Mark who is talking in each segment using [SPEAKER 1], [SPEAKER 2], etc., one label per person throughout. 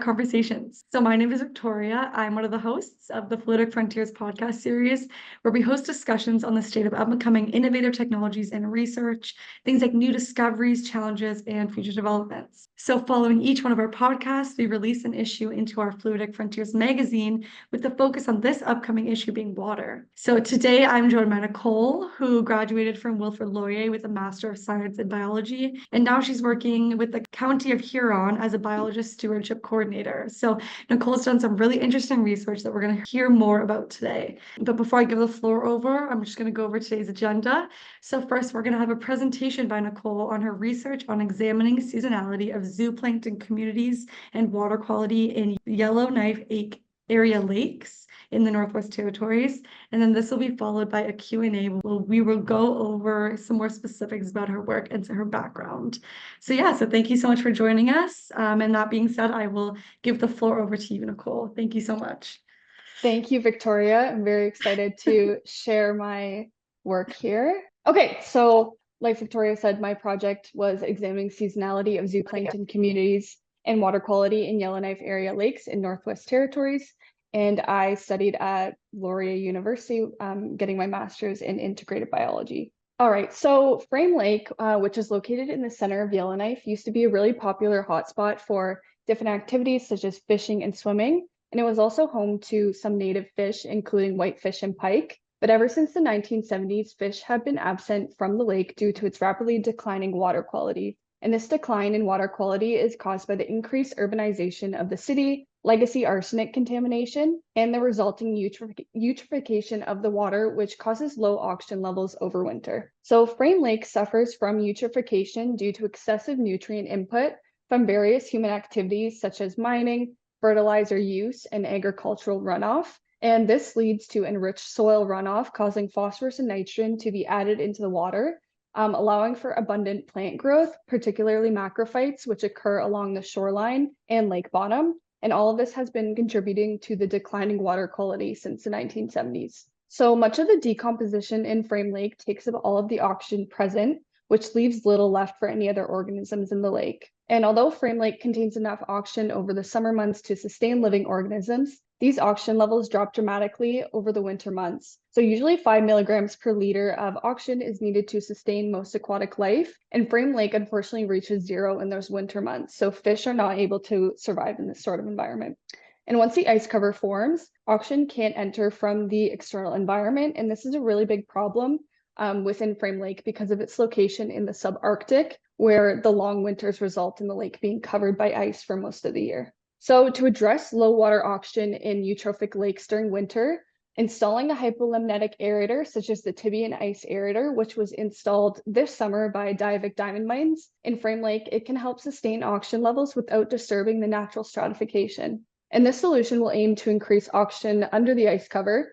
[SPEAKER 1] Conversations. So my name is Victoria. I'm one of the hosts of the Fluidic Frontiers podcast series, where we host discussions on the state of up-and-coming innovative technologies and research, things like new discoveries, challenges, and future developments. So following each one of our podcasts, we release an issue into our Fluidic Frontiers magazine with the focus on this upcoming issue being water. So today I'm joined by Nicole, who graduated from Wilfrid Laurier with a Master of Science in Biology, and now she's working with the County of Huron as a biologist stewardship coordinator. So Nicole's done some really interesting research that we're going to hear more about today. But before I give the floor over, I'm just going to go over today's agenda. So first, we're going to have a presentation by Nicole on her research on examining seasonality of zooplankton communities and water quality in Yellowknife area lakes in the Northwest Territories. And then this will be followed by a Q&A where we will go over some more specifics about her work and her background. So thank you so much for joining us. And that being said, I will give the floor over to you, Nicole. Thank you so much.
[SPEAKER 2] Thank you, Victoria. I'm very excited to share my work here. Okay, so like Victoria said, my project was examining seasonality of zooplankton communities and water quality in Yellowknife area lakes in Northwest Territories. And I studied at Laurier University, getting my master's in integrated biology. All right, so Frame Lake, which is located in the center of Yellowknife, used to be a really popular hotspot for different activities such as fishing and swimming. And it was also home to some native fish, including whitefish and pike. But ever since the 1970s, fish have been absent from the lake due to its rapidly declining water quality. And this decline in water quality is caused by the increased urbanization of the city, legacy arsenic contamination, and the resulting eutrophication of the water, which causes low oxygen levels over winter. So Frame Lake suffers from eutrophication due to excessive nutrient input from various human activities such as mining, fertilizer use, and agricultural runoff. And this leads to enriched soil runoff, causing phosphorus and nitrogen to be added into the water, allowing for abundant plant growth, particularly macrophytes, which occur along the shoreline and lake bottom. And all of this has been contributing to the declining water quality since the 1970s. So much of the decomposition in Frame Lake takes up all of the oxygen present, which leaves little left for any other organisms in the lake. And although Frame Lake contains enough oxygen over the summer months to sustain living organisms, these oxygen levels drop dramatically over the winter months. So usually 5 milligrams per liter of oxygen is needed to sustain most aquatic life. And Frame Lake unfortunately reaches zero in those winter months. So fish are not able to survive in this sort of environment. And once the ice cover forms, oxygen can't enter from the external environment. And this is a really big problem within Frame Lake because of its location in the subarctic, where the long winters result in the lake being covered by ice for most of the year. So to address low water oxygen in eutrophic lakes during winter, installing a hypolimnetic aerator such as the Tibian ice aerator, which was installed this summer by Diavik Diamond Mines in Frame Lake, it can help sustain oxygen levels without disturbing the natural stratification. And this solution will aim to increase oxygen under the ice cover,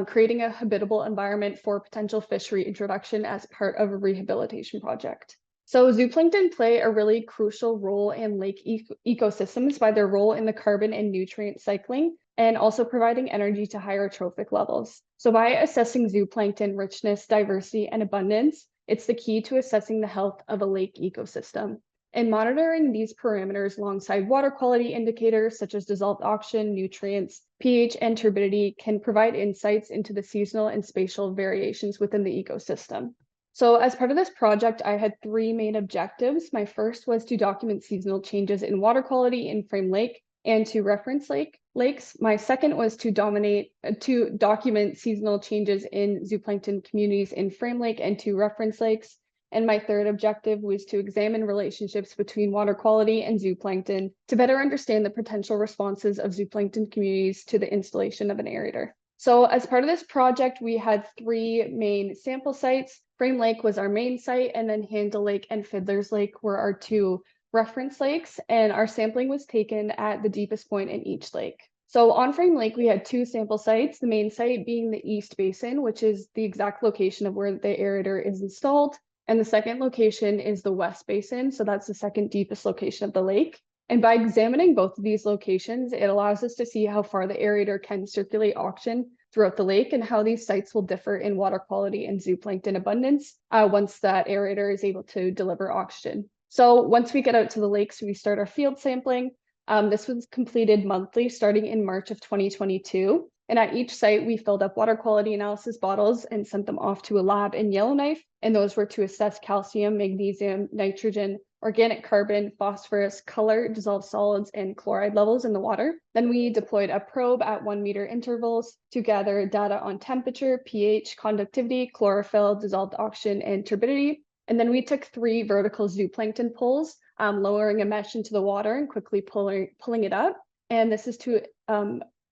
[SPEAKER 2] creating a habitable environment for potential fish reintroduction as part of a rehabilitation project. So zooplankton play a really crucial role in lake ecosystems by their role in the carbon and nutrient cycling, and also providing energy to higher trophic levels. So by assessing zooplankton richness, diversity, and abundance, it's the key to assessing the health of a lake ecosystem. And monitoring these parameters alongside water quality indicators such as dissolved oxygen, nutrients, pH, and turbidity can provide insights into the seasonal and spatial variations within the ecosystem. So as part of this project, I had 3 main objectives. My first was to document seasonal changes in water quality in Frame Lake and to reference lakes. My second was to document seasonal changes in zooplankton communities in Frame Lake and to reference lakes. And my third objective was to examine relationships between water quality and zooplankton to better understand the potential responses of zooplankton communities to the installation of an aerator. So as part of this project, we had 3 main sample sites. Frame Lake was our main site, and then Handle Lake and Fiddler's Lake were our 2 reference lakes, and our sampling was taken at the deepest point in each lake. So on Frame Lake, we had 2 sample sites, the main site being the East Basin, which is the exact location of where the aerator is installed, and the second location is the West Basin, so that's the second deepest location of the lake. And by examining both of these locations, it allows us to see how far the aerator can circulate oxygen throughout the lake and how these sites will differ in water quality and zooplankton abundance once that aerator is able to deliver oxygen. So once we get out to the lakes, we start our field sampling. This was completed monthly starting in March of 2022. And at each site, we filled up water quality analysis bottles and sent them off to a lab in Yellowknife. And those were to assess calcium, magnesium, nitrogen, organic carbon, phosphorus, color, dissolved solids, and chloride levels in the water. Then we deployed a probe at 1 meter intervals to gather data on temperature, pH, conductivity, chlorophyll, dissolved oxygen, and turbidity. And then we took 3 vertical zooplankton pulls, lowering a mesh into the water and quickly pulling it up. And this is to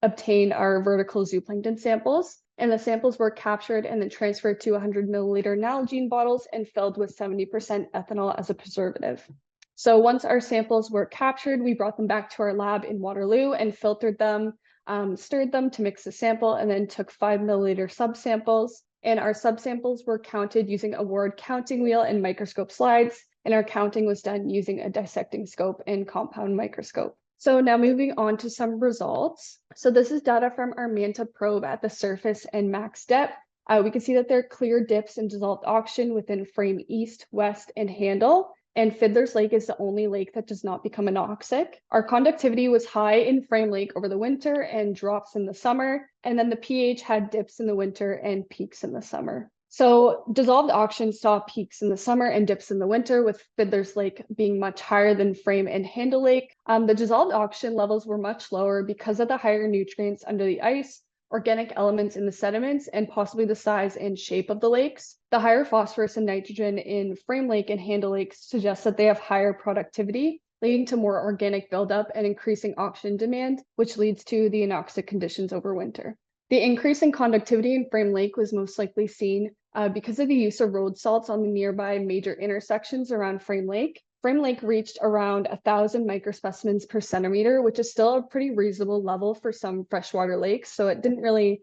[SPEAKER 2] obtain our vertical zooplankton samples. And the samples were captured and then transferred to 100 milliliter Nalgene bottles and filled with 70% ethanol as a preservative. So once our samples were captured, we brought them back to our lab in Waterloo and filtered them, stirred them to mix the sample, and then took 5 milliliter subsamples. And our subsamples were counted using a word counting wheel and microscope slides. And our counting was done using a dissecting scope and compound microscope. So now moving on to some results. So this is data from our MANTA probe at the surface and max depth. We can see that there are clear dips in dissolved oxygen within frame east, west, and handle. And Fiddler's Lake is the only lake that does not become anoxic. Our conductivity was high in Frame Lake over the winter and drops in the summer. And then the pH had dips in the winter and peaks in the summer. So dissolved oxygen saw peaks in the summer and dips in the winter, with Fiddler's Lake being much higher than Frame and Handle Lake. The dissolved oxygen levels were much lower because of the higher nutrients under the ice, organic elements in the sediments, and possibly the size and shape of the lakes. The higher phosphorus and nitrogen in Frame Lake and Handle Lake suggests that they have higher productivity, leading to more organic buildup and increasing oxygen demand, which leads to the anoxic conditions over winter. The increase in conductivity in Frame Lake was most likely seen because of the use of road salts on the nearby major intersections around Frame Lake. Frame Lake reached around 1,000 microspecimens per centimeter, which is still a pretty reasonable level for some freshwater lakes. So it didn't really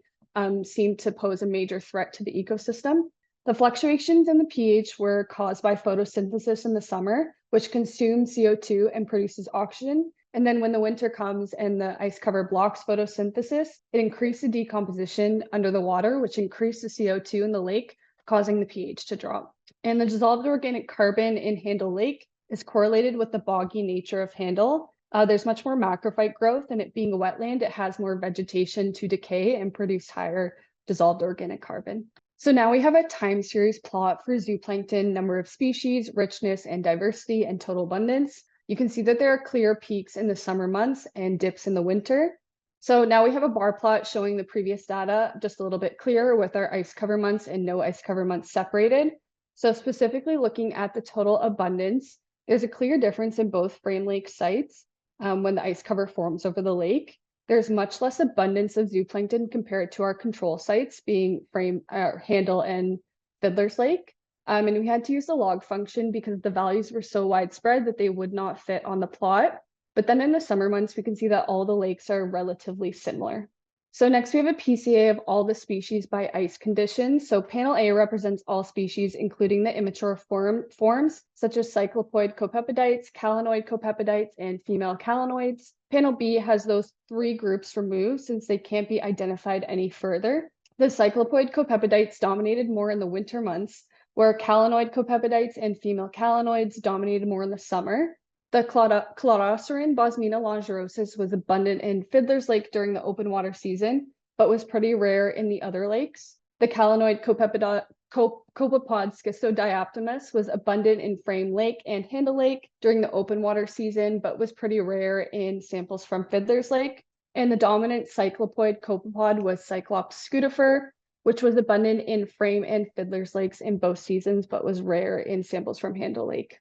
[SPEAKER 2] seem to pose a major threat to the ecosystem. The fluctuations in the pH were caused by photosynthesis in the summer, which consumes CO2 and produces oxygen. And then when the winter comes and the ice cover blocks photosynthesis, it increases the decomposition under the water, which increases the CO2 in the lake, causing the pH to drop. And the dissolved organic carbon in Handle Lake is correlated with the boggy nature of Handle. There's much more macrophyte growth, and it being a wetland, it has more vegetation to decay and produce higher dissolved organic carbon. So now we have a time series plot for zooplankton, number of species, richness and diversity, and total abundance. You can see that there are clear peaks in the summer months and dips in the winter. So now we have a bar plot showing the previous data just a little bit clearer with our ice cover months and no ice cover months separated. So specifically looking at the total abundance, there's a clear difference in both Frame Lake sites when the ice cover forms over the lake. There's much less abundance of zooplankton compared to our control sites being Handle and Fiddler's Lake. And we had to use the log function because the values were so widespread that they would not fit on the plot. But then in the summer months, we can see that all the lakes are relatively similar. So next we have a PCA of all the species by ice conditions. So panel A represents all species, including the immature forms, such as cyclopoid copepodites, calanoid copepodites, and female calanoids. Panel B has those 3 groups removed since they can't be identified any further. The cyclopoid copepodites dominated more in the winter months, where calanoid copepodites and female calanoids dominated more in the summer. The Cladoceran Bosmina longerosus was abundant in Fiddler's Lake during the open water season, but was pretty rare in the other lakes. The calanoid copepod Schistodiaptomus was abundant in Frame Lake and Handle Lake during the open water season, but was pretty rare in samples from Fiddler's Lake. And the dominant cyclopoid copepod was Cyclops scutifer, which was abundant in Frame and Fiddler's Lakes in both seasons, but was rare in samples from Handle Lake.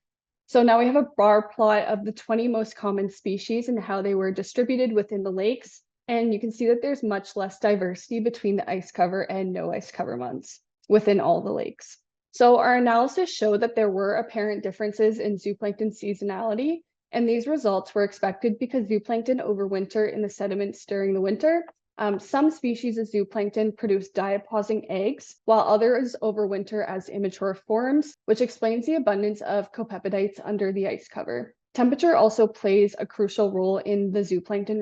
[SPEAKER 2] So now we have a bar plot of the 20 most common species and how they were distributed within the lakes. And you can see that there's much less diversity between the ice cover and no ice cover months within all the lakes. So our analysis showed that there were apparent differences in zooplankton seasonality, and these results were expected because zooplankton overwinter in the sediments during the winter. Some species of zooplankton produce diapause eggs, while others overwinter as immature forms, which explains the abundance of copepodites under the ice cover. Temperature also plays a crucial role in the zooplankton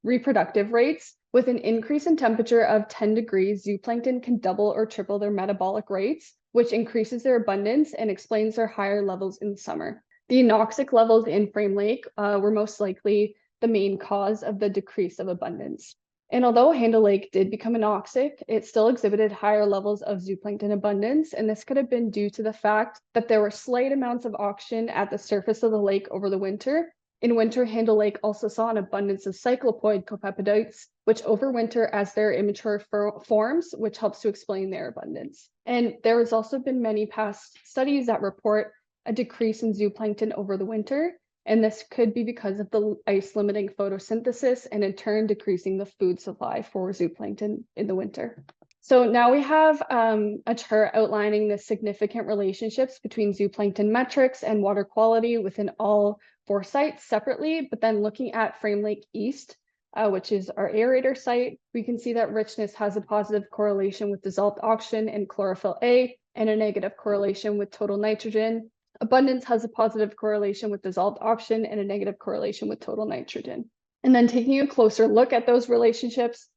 [SPEAKER 2] reproductive rates. With an increase in temperature of 10 degrees, zooplankton can double or triple their metabolic rates, which increases their abundance and explains their higher levels in the summer. The anoxic levels in Frame Lake were most likely the main cause of the decrease of abundance. And although Handle Lake did become anoxic, it still exhibited higher levels of zooplankton abundance, and this could have been due to the fact that there were slight amounts of oxygen at the surface of the lake over the winter. In winter, Handle Lake also saw an abundance of cyclopoid copepodites, which overwinter as their immature forms, which helps to explain their abundance. And there has also been many past studies that report a decrease in zooplankton over the winter, and this could be because of the ice limiting photosynthesis and in turn decreasing the food supply for zooplankton in the winter. So now we have a chart outlining the significant relationships between zooplankton metrics and water quality within all 4 sites separately, but then looking at Frame Lake East, which is our aerator site, we can see that richness has a positive correlation with dissolved oxygen and chlorophyll A, and a negative correlation with total nitrogen. Abundance has a positive correlation with dissolved oxygen and a negative correlation with total nitrogen. And then taking a closer look at those relationships,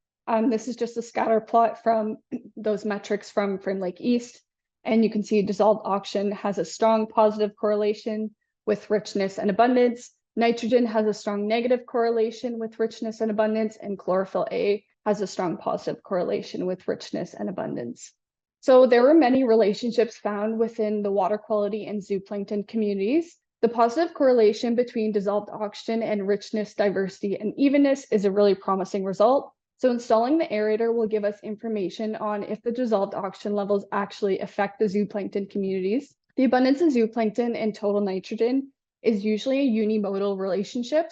[SPEAKER 2] this is just a scatter plot from those metrics from Frame Lake East. And you can see dissolved oxygen has a strong positive correlation with richness and abundance. Nitrogen has a strong negative correlation with richness and abundance, and chlorophyll A has a strong positive correlation with richness and abundance. So there were many relationships found within the water quality and zooplankton communities. The positive correlation between dissolved oxygen and richness, diversity, and evenness is a really promising result. So installing the aerator will give us information on if the dissolved oxygen levels actually affect the zooplankton communities. The abundance of zooplankton and total nitrogen is usually a unimodal relationship.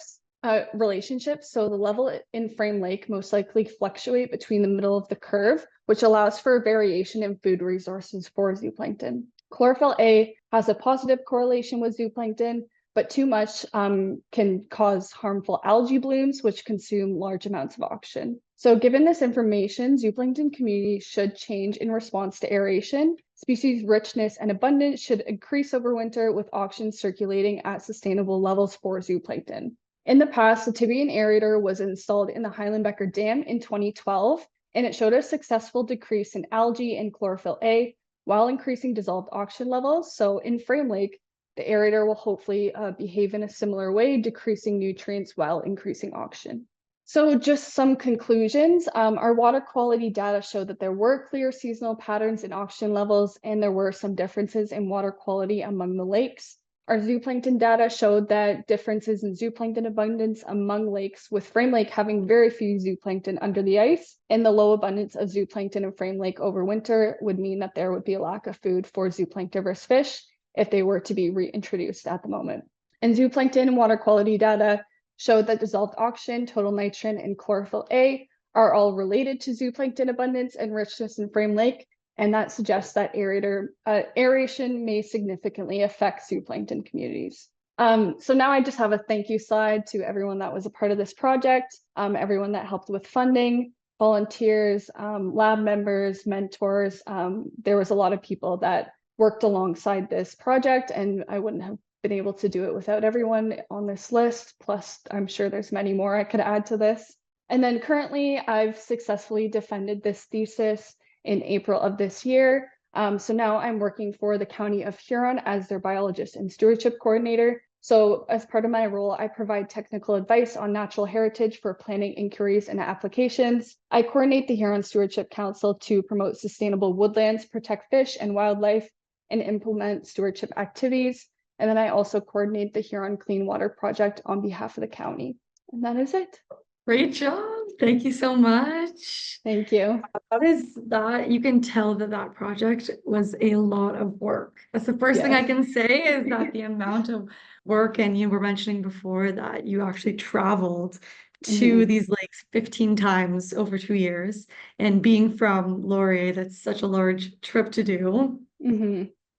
[SPEAKER 2] So the level in Frame Lake most likely fluctuate between the middle of the curve, which allows for variation in food resources for zooplankton. Chlorophyll A has a positive correlation with zooplankton, but too much can cause harmful algae blooms, which consume large amounts of oxygen. So given this information, zooplankton communities should change in response to aeration. Species richness and abundance should increase over winter with oxygen circulating at sustainable levels for zooplankton. In the past, the Tibian aerator was installed in the Heilenbecker Dam in 2012, and it showed a successful decrease in algae and chlorophyll A while increasing dissolved oxygen levels. So in Frame Lake, the aerator will hopefully behave in a similar way, decreasing nutrients while increasing oxygen. So just some conclusions. Our water quality data showed that there were clear seasonal patterns in oxygen levels, and there were some differences in water quality among the lakes. Our zooplankton data showed that differences in zooplankton abundance among lakes, with Frame Lake having very few zooplankton under the ice, and the low abundance of zooplankton in Frame Lake over winter would mean that there would be a lack of food for zooplanktivorous fish if they were to be reintroduced at the moment. And zooplankton and water quality data showed that dissolved oxygen, total nitrogen, and chlorophyll A are all related to zooplankton abundance and richness in Frame Lake, and that suggests that aeration may significantly affect zooplankton communities. So now I just have a thank you slide to everyone that was a part of this project, everyone that helped with funding, volunteers, lab members, mentors. There was a lot of people that worked alongside this project, and I wouldn't have been able to do it without everyone on this list. Plus, I'm sure there's many more I could add to this. And then currently, I've successfully defended this thesis in April of this year. So now I'm working for the County of Huron as their biologist and stewardship coordinator. So as part of my role, I provide technical advice on natural heritage for planning inquiries and applications. I coordinate the Huron Stewardship Council to promote sustainable woodlands, protect fish and wildlife, and implement stewardship activities. And then I also coordinate the Huron Clean Water Project on behalf of the county. And that is it.
[SPEAKER 1] Great job. Thank you so much.
[SPEAKER 2] Thank you.
[SPEAKER 1] You can tell that project was a lot of work. That's the first thing I can say is that the amount of work, and you were mentioning before that you actually traveled to these lakes 15 times over 2 years, and being from Laurier, that's such a large trip to do.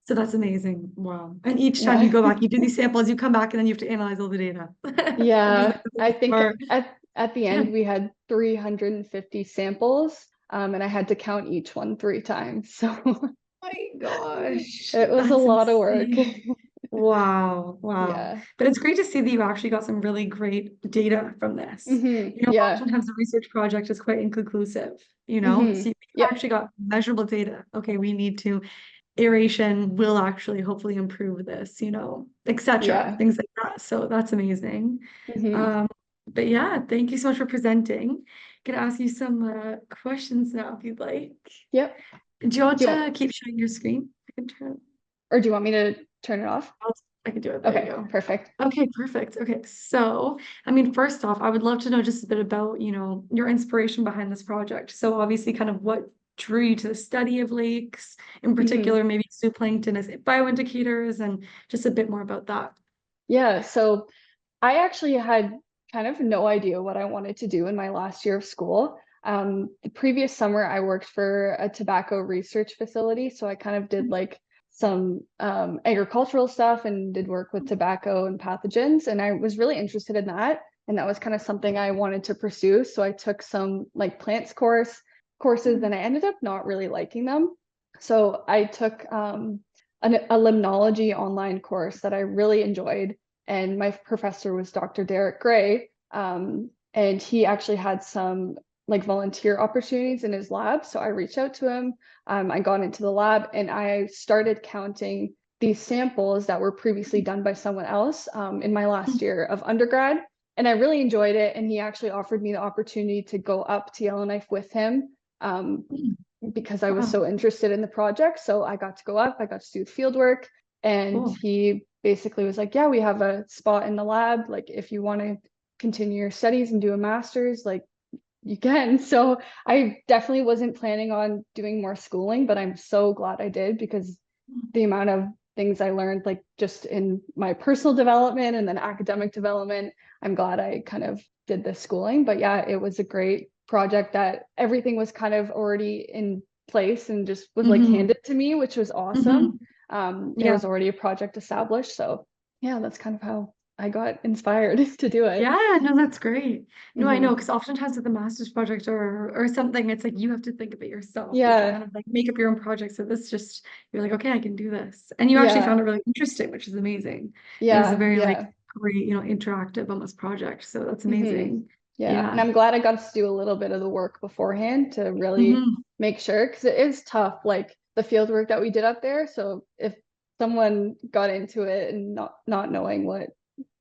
[SPEAKER 1] So that's amazing. Wow. And each time you go back, you do these samples, you come back, and then you have to analyze all the data.
[SPEAKER 2] Yeah, I think at the end we had 350 samples, and I had to count each one 3 times. So
[SPEAKER 1] my gosh,
[SPEAKER 2] it was a lot of work.
[SPEAKER 1] Wow.
[SPEAKER 2] Yeah.
[SPEAKER 1] But it's great to see that you actually got some really great data from this. Oftentimes the research project is quite inconclusive, so you actually got measurable data. Okay, we need to aeration will actually hopefully improve this, etc.
[SPEAKER 2] Yeah.
[SPEAKER 1] Things like that. So that's amazing.
[SPEAKER 2] Hmm.
[SPEAKER 1] Um, but yeah, thank you so much for presenting. Gonna ask you some questions now if you'd like.
[SPEAKER 2] Yep.
[SPEAKER 1] Do you want
[SPEAKER 2] Do you want,
[SPEAKER 1] to keep sharing your screen? I can turn.
[SPEAKER 2] or do you want me to turn it off?
[SPEAKER 1] I can do it. There you
[SPEAKER 2] Okay,
[SPEAKER 1] go.
[SPEAKER 2] perfect.
[SPEAKER 1] Okay, perfect. Okay, so I mean, first off, I would love to know just a bit about, your inspiration behind this project. So obviously, kind of what drew you to the study of lakes, in
[SPEAKER 2] Hmm.
[SPEAKER 1] particular, maybe zooplankton as bioindicators, and just a bit more about that.
[SPEAKER 2] Yeah, so I actually had kind of no idea what I wanted to do in my last year of school. The previous summer, I worked for a tobacco research facility. So I kind of did like some agricultural stuff and did work with tobacco and pathogens. And I was really interested in that. And that was kind of something I wanted to pursue. So I took some like plants courses and I ended up not really liking them. So I took a limnology online course that I really enjoyed, and my professor was Dr. Derek Gray. And he actually had some like volunteer opportunities in his lab. So I reached out to him. I got into the lab and I started counting these samples that were previously done by someone else in my last year of undergrad. And I really enjoyed it. And he actually offered me the opportunity to go up to Yellowknife with him because I was
[SPEAKER 1] Wow,
[SPEAKER 2] so interested in the project. So I got to go up, I got to do field work, and
[SPEAKER 1] cool.
[SPEAKER 2] he basically was like, yeah, we have a spot in the lab. Like, if you want to continue your studies and do a master's, like, you can. So I definitely wasn't planning on doing more schooling, but I'm so glad I did because the amount of things I learned, like just in my personal development and then academic development, I'm glad I kind of did this schooling. But yeah, it was a great project that everything was kind of already in place and just was like
[SPEAKER 1] Hmm.
[SPEAKER 2] handed to me, which was awesome.
[SPEAKER 1] Hmm.
[SPEAKER 2] There
[SPEAKER 1] Yeah.
[SPEAKER 2] was already a project established. So yeah, that's kind of how I got inspired to do it.
[SPEAKER 1] Yeah, no, that's great. No, I know,
[SPEAKER 2] Hmm.
[SPEAKER 1] because oftentimes with the master's project or something, it's like you have to think of it yourself. You have to
[SPEAKER 2] Yeah.
[SPEAKER 1] kind of like make up your own project. So this just you're like, okay, I can do this. And you actually
[SPEAKER 2] Yeah.
[SPEAKER 1] found it really interesting, which is amazing. It was a
[SPEAKER 2] Yeah.
[SPEAKER 1] very like
[SPEAKER 2] Yeah.
[SPEAKER 1] great, interactive almost project. So that's
[SPEAKER 2] Hmm.
[SPEAKER 1] amazing.
[SPEAKER 2] Yeah, and
[SPEAKER 1] Yeah.
[SPEAKER 2] I'm glad I got to do a little bit of the work beforehand to really
[SPEAKER 1] Hmm.
[SPEAKER 2] make sure, because it is tough, like the field work that we did up there. So if someone got into it and not knowing what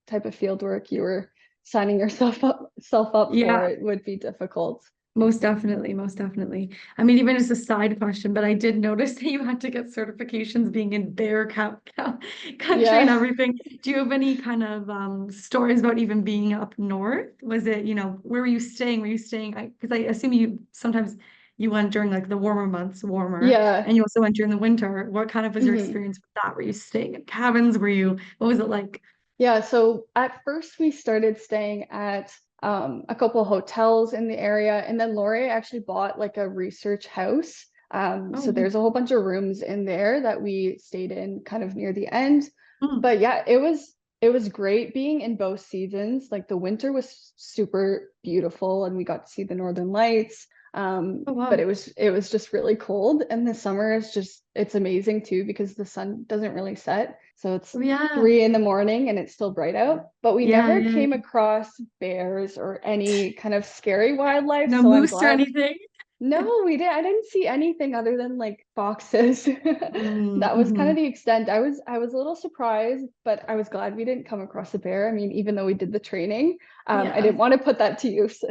[SPEAKER 2] type of field work you were signing yourself up for,
[SPEAKER 1] Yeah.
[SPEAKER 2] it would be difficult.
[SPEAKER 1] Most definitely, most definitely. I mean, even as a side question, but I did notice that you had to get certifications being in bear country and
[SPEAKER 2] Yeah.
[SPEAKER 1] everything. Do you have any kind of stories about even being up north? Was it, where were you staying? Were you staying? Because I assume you sometimes you went during like the warmer months, warmer,
[SPEAKER 2] Yeah.
[SPEAKER 1] and you also went during the winter. What kind of was your
[SPEAKER 2] Hmm.
[SPEAKER 1] experience with that? Were you staying in cabins? What was it like?
[SPEAKER 2] Yeah, so at first we started staying at a couple hotels in the area, and then Lori actually bought like a research house.
[SPEAKER 1] Oh,
[SPEAKER 2] So there's a whole bunch of rooms in there that we stayed in kind of near the end.
[SPEAKER 1] mm,
[SPEAKER 2] But yeah, it was great being in both seasons. Like the winter was super beautiful, and we got to see the Northern Lights.
[SPEAKER 1] oh
[SPEAKER 2] But
[SPEAKER 1] wow.
[SPEAKER 2] it was just really cold, and the summer is just it's amazing too because the sun doesn't really set. So it's
[SPEAKER 1] Oh yeah.
[SPEAKER 2] 3 in the morning and it's still bright out, but we
[SPEAKER 1] Yeah,
[SPEAKER 2] never
[SPEAKER 1] yeah,
[SPEAKER 2] came
[SPEAKER 1] yeah.
[SPEAKER 2] across bears or any kind of scary wildlife.
[SPEAKER 1] No
[SPEAKER 2] So I'm
[SPEAKER 1] moose or
[SPEAKER 2] glad.
[SPEAKER 1] anything.
[SPEAKER 2] No, we didn't. I didn't see anything other than like foxes. That was kind
[SPEAKER 1] Mm-hmm.
[SPEAKER 2] of the extent. I was a little surprised, but I was glad we didn't come across a bear. I mean, even though we did the training, I
[SPEAKER 1] Yeah.
[SPEAKER 2] didn't want to put that to use.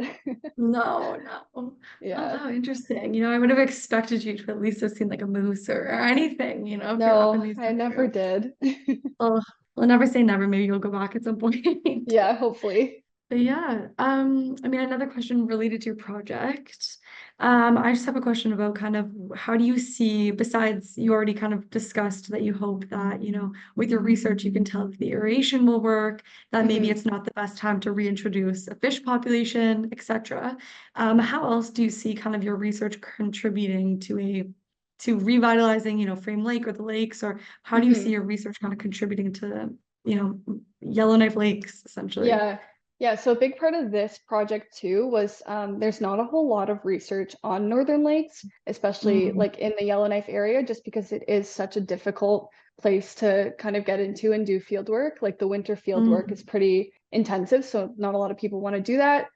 [SPEAKER 1] No, no. Oh,
[SPEAKER 2] Yeah.
[SPEAKER 1] how interesting. I would have expected you to at least have seen like a moose or anything, if you're up in
[SPEAKER 2] No,
[SPEAKER 1] these
[SPEAKER 2] I never
[SPEAKER 1] areas.
[SPEAKER 2] did.
[SPEAKER 1] Oh, well, never say never. Maybe you'll go back at some point.
[SPEAKER 2] Yeah, hopefully.
[SPEAKER 1] But yeah, I mean, another question related to your project. I just have a question about kind of how do you see, besides you already kind of discussed that you hope that, with your research you can tell if the aeration will work, that maybe
[SPEAKER 2] Hmm.
[SPEAKER 1] it's not the best time to reintroduce a fish population, etc. How else do you see kind of your research contributing to revitalizing, Frame Lake or the lakes, or how do you see
[SPEAKER 2] Hmm.
[SPEAKER 1] your research kind of contributing to, Yellowknife Lakes, essentially?
[SPEAKER 2] Yeah, yeah. So a big part of this project too was there's not a whole lot of research on Northern Lakes, especially
[SPEAKER 1] Mm,
[SPEAKER 2] like in the Yellowknife area, just because it is such a difficult place to kind of get into and do field work. Like the winter field work is
[SPEAKER 1] mm,
[SPEAKER 2] pretty intensive, so not a lot of people want to do that.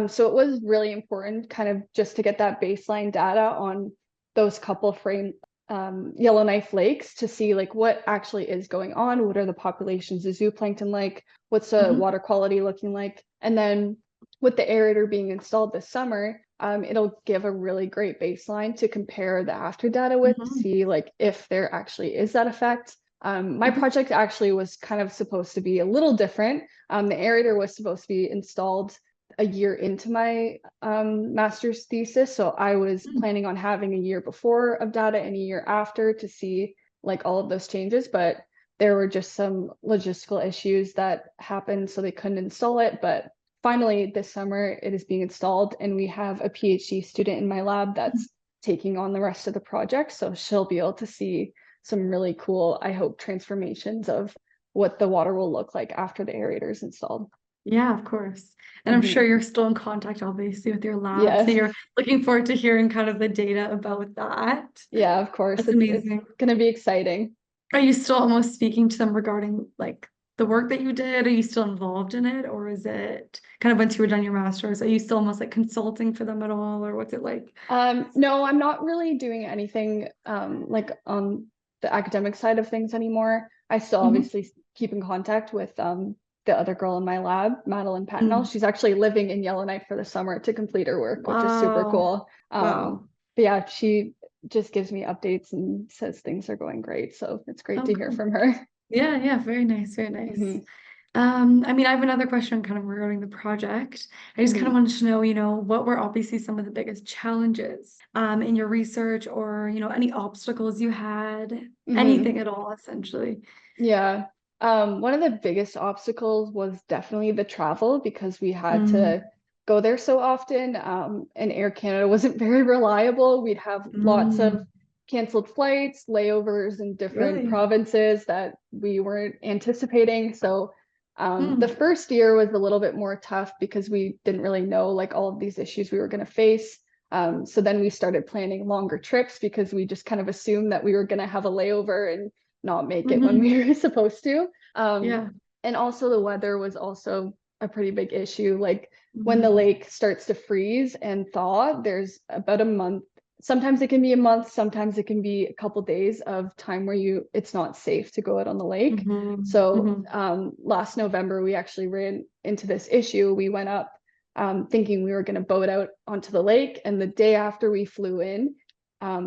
[SPEAKER 2] So it was really important kind of just to get that baseline data on those couple frame Yellowknife lakes to see like what actually is going on. What are the populations of zooplankton like? What's the water quality looking like? And then with the aerator being installed this summer, it'll give a really great baseline to compare the after data with to see like if there actually is that effect. My project actually was kind of supposed to be a little different. The aerator was supposed to be installed a year into my master's thesis. So I was planning on having a year before of data and a year after to see like all of those changes, but there were just some logistical issues that happened, so they couldn't install it. But finally this summer it is being installed, and we have a PhD student in my lab that's taking on the rest of the project. So she'll be able to see some really cool, I hope, transformations of what the water will look like after the aerator is installed.
[SPEAKER 1] Yeah, of course. And I'm sure you're still in contact, obviously, with your lab. So
[SPEAKER 2] Yes.
[SPEAKER 1] you're looking forward to hearing kind of the data about that.
[SPEAKER 2] Yeah, of course.
[SPEAKER 1] That's
[SPEAKER 2] It's
[SPEAKER 1] amazing.
[SPEAKER 2] going to be exciting.
[SPEAKER 1] Are you still almost speaking to them regarding like the work that you did? Are you still involved in it? Or is it kind of once you were done your master's, are you still almost like consulting for them at all? Or what's it like?
[SPEAKER 2] No, I'm not really doing anything like on the academic side of things anymore. I still obviously keep in contact with the other girl in my lab, Madeline Patnell. She's actually living in Yellowknife for the summer to complete her work, which is super cool.
[SPEAKER 1] Wow.
[SPEAKER 2] But yeah, she just gives me updates and says things are going great. So it's great to hear
[SPEAKER 1] Cool.
[SPEAKER 2] from her.
[SPEAKER 1] Yeah, yeah, very nice, very nice. I mean, I have another question kind of regarding the project. I just kind of wanted to know, what were obviously some of the biggest challenges in your research, or, any obstacles you had, anything at all, essentially.
[SPEAKER 2] Yeah. One of the biggest obstacles was definitely the travel, because we had to go there so often. And Air Canada wasn't very reliable. We'd have lots of canceled flights, layovers in different
[SPEAKER 1] Really?
[SPEAKER 2] provinces that we weren't anticipating. So the first year was a little bit more tough because we didn't really know like all of these issues we were going to face. So then we started planning longer trips because we just kind of assumed that we were going to have a layover and not make it when we were supposed to.
[SPEAKER 1] Yeah.
[SPEAKER 2] And also the weather was also a pretty big issue. Like when the lake starts to freeze and thaw, there's about a month. Sometimes it can be a month, sometimes it can be a couple days of time where it's not safe to go out on the lake. So last November, we actually ran into this issue. We went up thinking we were going to boat out onto the lake. And the day after we flew in,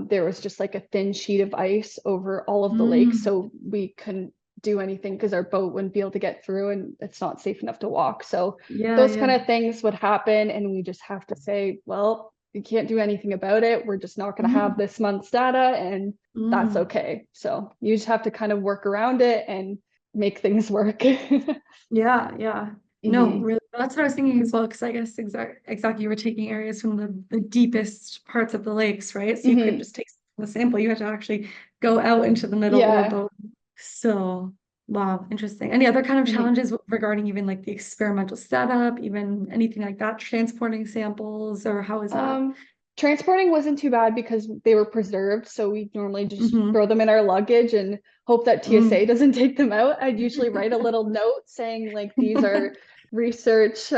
[SPEAKER 2] there was just like a thin sheet of ice over all of the lake. So we couldn't do anything because our boat wouldn't be able to get through, and it's not safe enough to walk. So those kind of things would happen. And we just have to say, well, you can't do anything about it. We're just not going to have this month's data, and that's okay. So you just have to kind of work around it and make things work.
[SPEAKER 1] Yeah, yeah. No, really, that's what I was thinking as well, because I guess exactly you were taking areas from the deepest parts of the lakes, right? So you couldn't just take the sample, you had to actually go out into the middle or
[SPEAKER 2] Yeah.
[SPEAKER 1] boat. So, wow, interesting. Any other kind of challenges regarding even like the experimental setup, even anything like that, transporting samples, or how is that?
[SPEAKER 2] Transporting wasn't too bad because they were preserved. So we normally just throw them in our luggage and hope that TSA doesn't take them out. I'd usually write a little note saying like, these are research,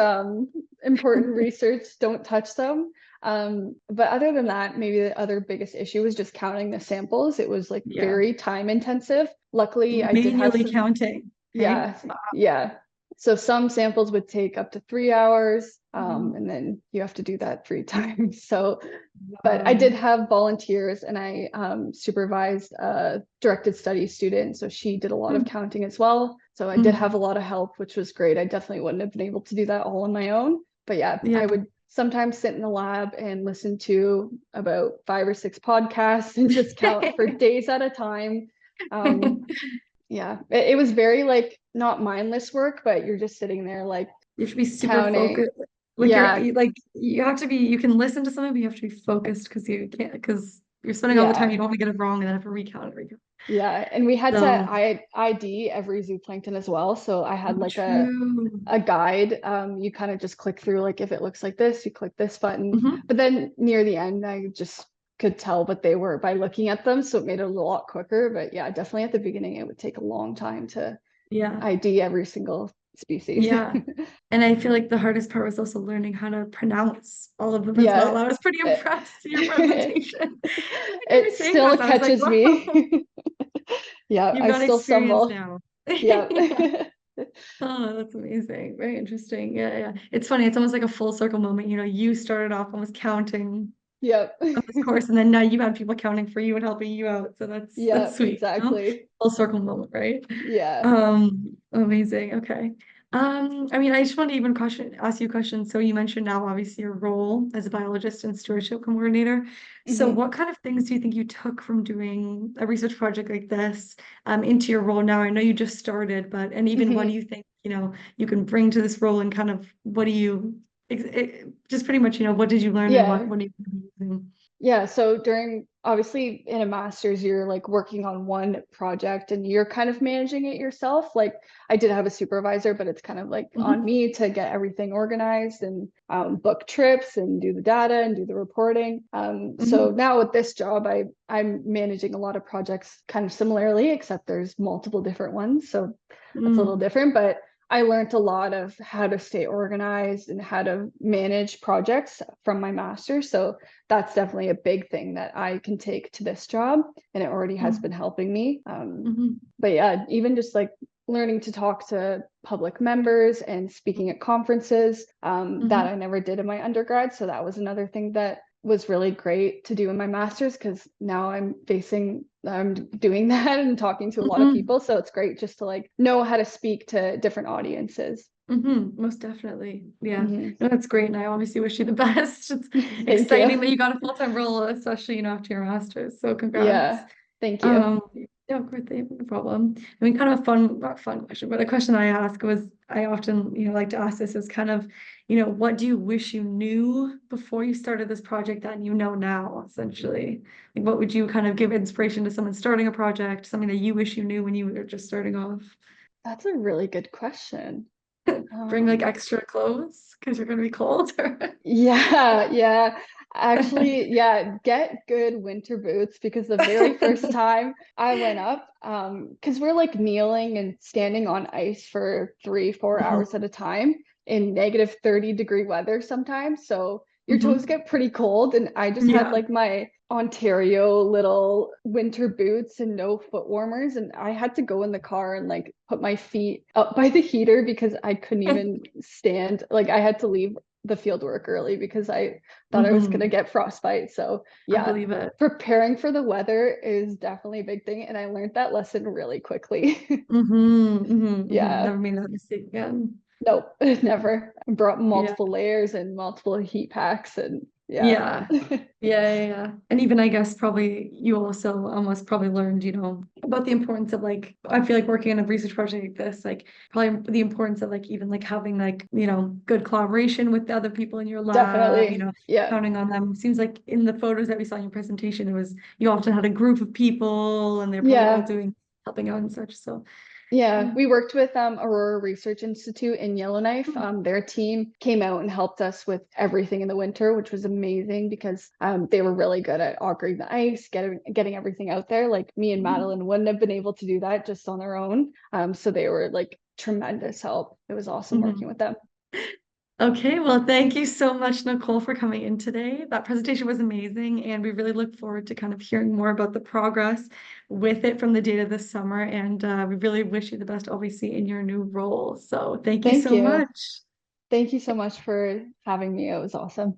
[SPEAKER 2] important research, don't touch them. But other than that, maybe the other biggest issue was just counting the samples. It was like very time intensive. Luckily, I did have
[SPEAKER 1] Manually counting.
[SPEAKER 2] yeah, yeah. So some samples would take up to 3 hours, and then you have to do that 3 times. So, but I did have volunteers, and I supervised a directed study student. So she did a lot of counting as well. So I did have a lot of help, which was great. I definitely wouldn't have been able to do that all on my own. But yeah, I would sometimes sit in the lab and listen to about 5 or 6 podcasts and just count for days at a time. Yeah, it was very like not mindless work, but you're just sitting there like
[SPEAKER 1] You should be super
[SPEAKER 2] counting.
[SPEAKER 1] focused. Like
[SPEAKER 2] Yeah,
[SPEAKER 1] you have to be, you can listen to something, but you have to be focused because you can't, because you're spending all the time, you don't want to get it wrong and then have to recount it, recount.
[SPEAKER 2] yeah. And we had to
[SPEAKER 1] So
[SPEAKER 2] ID every zooplankton as well. So I had like
[SPEAKER 1] true.
[SPEAKER 2] a guide. You kind of just click through, like if it looks like this, you click this button. But then near the end, I just could tell what they were by looking at them. So it made it a lot quicker. But yeah, definitely at the beginning, it would take a long time to
[SPEAKER 1] Yeah.
[SPEAKER 2] ID every single species.
[SPEAKER 1] Yeah. And I feel like the hardest part was also learning how to pronounce all of them as well.
[SPEAKER 2] Yeah.
[SPEAKER 1] I was pretty impressed in your presentation. When you were
[SPEAKER 2] It
[SPEAKER 1] saying
[SPEAKER 2] still
[SPEAKER 1] that, I was like,
[SPEAKER 2] catches
[SPEAKER 1] wow,
[SPEAKER 2] me. Yeah,
[SPEAKER 1] you've
[SPEAKER 2] I
[SPEAKER 1] got
[SPEAKER 2] still
[SPEAKER 1] experience
[SPEAKER 2] stumble.
[SPEAKER 1] now.
[SPEAKER 2] Yeah.
[SPEAKER 1] Yeah. Oh, that's amazing. Very interesting. Yeah, yeah. It's funny. It's almost like a full circle moment. You started off almost counting
[SPEAKER 2] Yep.
[SPEAKER 1] on this course, and then now you had people counting for you and helping you out. So that's
[SPEAKER 2] Yeah,
[SPEAKER 1] sweet.
[SPEAKER 2] exactly.
[SPEAKER 1] Full circle moment, right?
[SPEAKER 2] Yeah.
[SPEAKER 1] Amazing. Okay. I mean, I just want to even ask you a question. So you mentioned now obviously your role as a biologist and stewardship coordinator. So
[SPEAKER 2] Hmm.
[SPEAKER 1] what kind of things do you think you took from doing a research project like this into your role now? I know you just started, but and even what do
[SPEAKER 2] Hmm.
[SPEAKER 1] you think, you can bring to this role, and kind of what do you just pretty much, what did you learn, and
[SPEAKER 2] Yeah.
[SPEAKER 1] what are you using?
[SPEAKER 2] Yeah, so during obviously in a master's, you're like working on one project and you're kind of managing it yourself. Like I did have a supervisor, but it's kind of like on
[SPEAKER 1] Mhm,
[SPEAKER 2] me to get everything organized and book trips and do the data and do the reporting. So
[SPEAKER 1] mhm,
[SPEAKER 2] now with this job, I'm managing a lot of projects kind of similarly, except there's multiple different ones. So that's a little
[SPEAKER 1] mm,
[SPEAKER 2] different, but I learned a lot of how to stay organized and how to manage projects from my master. So that's definitely a big thing that I can take to this job, and it already has
[SPEAKER 1] mm,
[SPEAKER 2] been helping me.
[SPEAKER 1] mhm,
[SPEAKER 2] But yeah, even just like learning to talk to public members and speaking at conferences, that
[SPEAKER 1] mhm,
[SPEAKER 2] I never did in my undergrad. So that was another thing that was really great to do in my master's, because now I'm doing that and talking to a lot of
[SPEAKER 1] mhm.
[SPEAKER 2] people. So it's great just to like know how to speak to different audiences.
[SPEAKER 1] Most definitely. Yeah.
[SPEAKER 2] Mhm.
[SPEAKER 1] No, that's great. And I obviously wish you the best. It's
[SPEAKER 2] Thank you.
[SPEAKER 1] exciting that you got a full-time role, especially, after your master's. So congrats.
[SPEAKER 2] Yeah, thank you.
[SPEAKER 1] Um, yeah, of course, no problem. I mean, kind of a fun, not fun question, but a question I ask was, I often, like to ask this is kind of, what do you wish you knew before you started this project that you know now, essentially? Like, what would you kind of give inspiration to someone starting a project, something that you wish you knew when you were just starting off?
[SPEAKER 2] That's a really good question.
[SPEAKER 1] Bring like
[SPEAKER 2] Um,
[SPEAKER 1] extra clothes because you're gonna be cold.
[SPEAKER 2] yeah, yeah. Actually, yeah, get good winter boots, because the very first time I went up, because we're like kneeling and standing on ice for 3, 4 hours at a time in -30-degree weather sometimes. So your toes
[SPEAKER 1] Mhm.
[SPEAKER 2] get pretty cold. And I just had
[SPEAKER 1] Yeah,
[SPEAKER 2] like my Ontario little winter boots and no foot warmers. And I had to go in the car and like put my feet up by the heater because I couldn't even stand. Like I had to leave the field work early because I thought I was going to
[SPEAKER 1] hmm
[SPEAKER 2] get frostbite. So
[SPEAKER 1] I
[SPEAKER 2] yeah,
[SPEAKER 1] believe it.
[SPEAKER 2] preparing for the weather is definitely a big thing. And I learned that lesson really quickly. Yeah.
[SPEAKER 1] Never made that mistake again.
[SPEAKER 2] Nope, never. I brought
[SPEAKER 1] Yeah.
[SPEAKER 2] multiple layers and multiple heat packs, and yeah.
[SPEAKER 1] Yeah. Yeah. And even I guess probably you also almost probably learned, about the importance of like, I feel like working on a research project like this, like probably the importance of like even like having like, good collaboration with the other people in your lab,
[SPEAKER 2] Definitely. Yeah.
[SPEAKER 1] counting on them. Seems like in the photos that we saw in your presentation, you often had a group of people and they're probably all
[SPEAKER 2] Yeah.
[SPEAKER 1] doing helping out and such. So
[SPEAKER 2] Yeah,
[SPEAKER 1] yeah.
[SPEAKER 2] we worked with Aurora Research Institute in Yellowknife.
[SPEAKER 1] Hmm.
[SPEAKER 2] Their team came out and helped us with everything in the winter, which was amazing because they were really good at augering the ice, getting everything out there. Like me and Madeline wouldn't have been able to do that just on our own. So they were like tremendous help. It was awesome working
[SPEAKER 1] Mhm.
[SPEAKER 2] with them.
[SPEAKER 1] Okay, well, thank you so much, Nicole, for coming in today. That presentation was amazing, and we really look forward to kind of hearing more about the progress with it from the data this summer. And we really wish you the best, obviously, in your new role. So thank you
[SPEAKER 2] Thank
[SPEAKER 1] so
[SPEAKER 2] you.
[SPEAKER 1] much.
[SPEAKER 2] Thank you so much for having me. It was awesome.